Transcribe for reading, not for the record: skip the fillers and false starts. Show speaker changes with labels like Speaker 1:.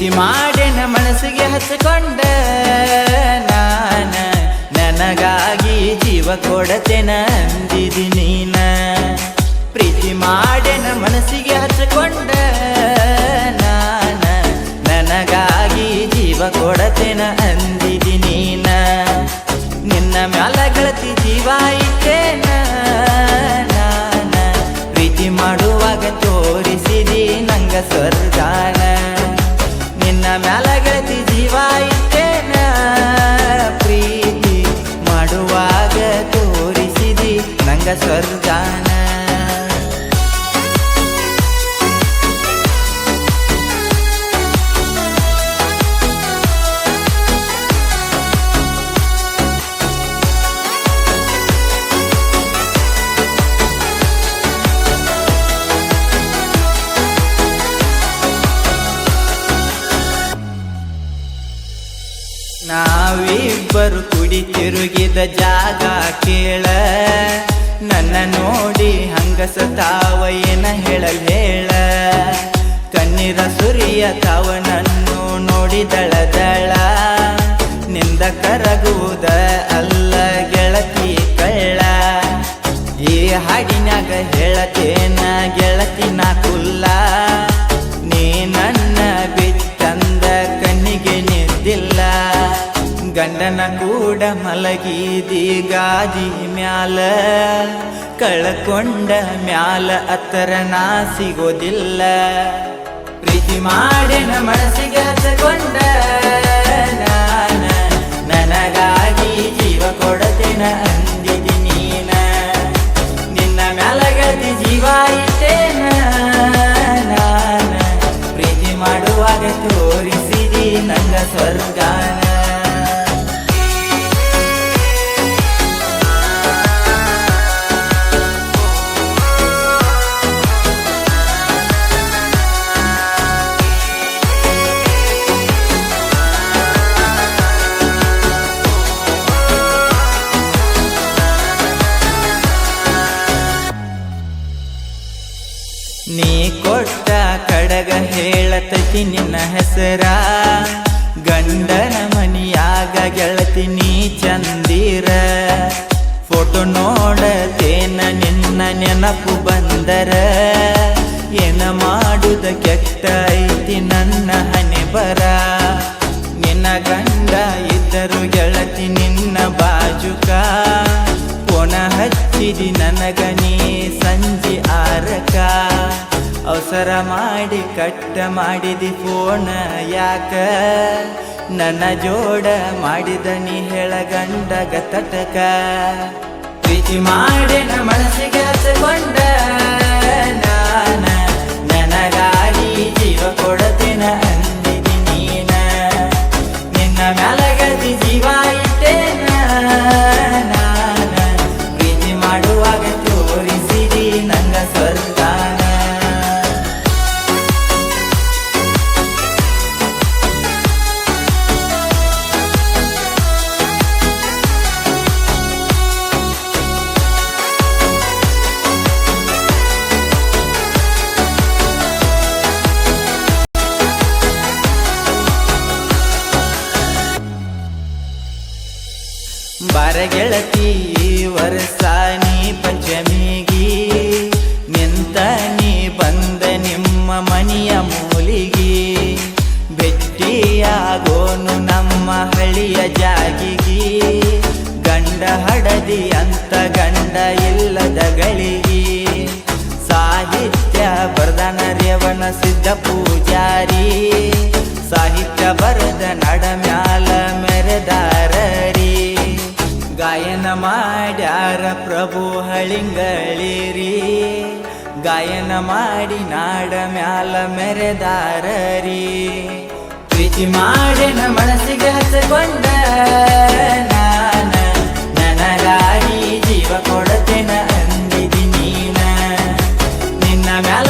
Speaker 1: ಪ್ರೀತಿ ಮಾಡೇನ ಮನಸ್ಸಿಗೆ ಹಚ್ಚಿಕೊಂಡ ನಾನ ನನಗಾಗಿ ಜೀವ ಕೊಡತೇನ ಅಂದಿದಿ ನೀನ ಪ್ರೀತಿ ಮಾಡೇನ ಮನಸ್ಸಿಗೆ ಹಚ್ಚಿಕೊಂಡ ನಾನ ನನಗಾಗಿ ಜೀವ ಕೊಡತೇನ ಅಂದಿದಿ ನೀನ ನಿನ್ನ ಮ್ಯಾಲ ಗೆಳತಿ ಜೀವ ಇಟ್ಟೇನ ನಾನ ಪ್ರೀತಿ ಮಾಡುವಾಗ ತೋರಿಸಿದಿ ನಂಗ ಸ್ವರ್ಗಾನ ನಿನ್ನ ಮ್ಯಾಲ ಗೆಳತಿ ಜೀವ ಇಟ್ಟೇನ ಪ್ರೀತಿ ಮಾಡುವಾಗ ತೋರಿಸಿದಿ ನಂಗ ಸ್ವರ್ಗಾನ ನಾವಿಬ್ಬರು ಕುಡಿ ತಿರುಗಿದ ಜಾಗ ಕೇಳ ನನ್ನ ನೋಡಿ ಹಂಗಸತಾವ ಏನ ಹೇಳ ಕಣ್ಣೀರ ಸುರಿಯ ತಾವ ನನ್ನು ನೋಡಿದಳದಳ ನಿಂದ ಕರಗುವುದ ಅಲ್ಲ ಗೆಳತಿ ಕಳ್ಳ ಈ ಹಾಡಿನಾಗ ಹೇಳತೇನ ಗೆಳತಿ ನಾ ಕುಲ್ಲ ನೀ ನನ್ನ ಬಿಟ್ಟಂದ ಕಣ್ಣಿಗೆ ನಿದ್ದಿಲ್ಲ ಗಂಡನ ಕೂಡ ಮಲಗಿದಿ ಗಾದಿ ಮ್ಯಾಲ ಕಳ್ಕೊಂಡ ಮ್ಯಾಲ ಅತ್ತರ ನಾ ಸಿಗೋದಿಲ್ಲ ಪ್ರೀತಿ ಮಾಡೇನ ಮನಸ್ಸಿಗೆ ಹಚ್ಚಿಕೊಂಡ ನಾನ ನನಗಾಗಿ ಜೀವ ಕೊಡತೇನ ಅಂದಿದಿ ನೀನ ನಿನ್ನ ಮ್ಯಾಲ ಗೆಳತಿ ಜೀವ ಇಟ್ಟೇನ ನಾನ ಪ್ರೀತಿ ಮಾಡುವಾಗ ತೋರಿಸಿದಿ ನಂಗ ಸ್ವರ್ಗಾನ ನೀ ಕೊಟ್ಟ ಕಡಗ ಹೇಳತತಿ ನಿನ್ನ ಹೆಸರ ಗಂಡನ ಮನಿಯಾಗ ಗೆಳತಿ ನೀ ಚಂದಿರ ಫೋಟೋ ನೋಡತೇನ ನಿನ್ನ ನೆನಪು ಬಂದರ ಏನ ಮಾಡುದ ಕೆಟ್ಟ ಐತಿ ನನ್ನ ಹಣೆ ಬರ ನಿನ್ನ ಗಂಡ ಇದ್ದರು ಗೆಳತಿ ನಿನ್ನ ಬಾಜುಕ ಪೋನ ಹಚ್ಚಿದಿ ನನಗ ನೀ ಸಂಜೆ ಆರಕ ಅವಸರ ಮಾಡಿ ಕಟ್ಟ ಮಾಡಿದಿ ಫೋನ ಯಾಕ ನನ್ನ ಜೋಡ ಮಾಡಿದ ನೀ ಹೇಳ ಗಂಡಗ ತಟಕ ಪ್ರೀತಿ ಮಾಡೇನ ಮನಸ್ಸಿಗೆ ಹಚ್ಚಿಕೊಂಡ ನಾನ ನನಗಾಗಿ ಜೀವ ಕೊಡತೇನ ಅಂದಿದಿ ನೀನ ನಿನ್ನ ಮ್ಯಾಲ ಗೆಳತಿ ಜೀವ ಇಟ್ಟೇನ ನಾನ ಪ್ರೀತಿ ಮಾಡುವಾಗ ತೋರಿಸಿದಿ ನಂಗ ಸ್ವರ್ಗಾನ ಬಾರ ಗೆಳತಿ ವರ್ಷ ನೀ ಪಂಚಮಿಗಿ ನಿಂತ ನೀ ಬಂದ ನಿಮ್ಮ ಮನೆಯ ಮೂಲಿಗಿ ಭೆಟ್ಟಿಯಾಗೋನು ನಮ್ಮ ಹಳ್ಳಿಯ ಜಾಗಿಗಿ ಗಂಡ ಹಡದಿ ಅಂತ ಗಂಡ ಇಲ್ಲದ ಗಳಿಗಿ ಸಾಹಿತ್ಯ ಬರ್ದನ ರೇವಣ ಸಿದ್ಧ ಪೂಜಾರಿ ಸಾಹಿತ್ಯ ಬರದ ನಡ ಮ್ಯಾಲ ಮೆರೆದಾರರಿ ಗಾಯನ ಮಾಡ್ಯಾರ ಪ್ರಭು ಹಳಿಂಗಳಿರಿ ಗಾಯನ ಮಾಡಿ ನಾಡ ಮ್ಯಾಲ ಮೆರೆದಾರರಿ ಪ್ರೀತಿ ಮಾಡೇನ ಮನಸ್ಸಿಗೆ ಹಚ್ಚಿಕೊಂಡ ನಾನ ನನಗಾಗಿ ಜೀವ ಕೊಡತೇನ ಅಂದಿದಿ ನೀನ ನಿನ್ನ ಮ್ಯಾಲ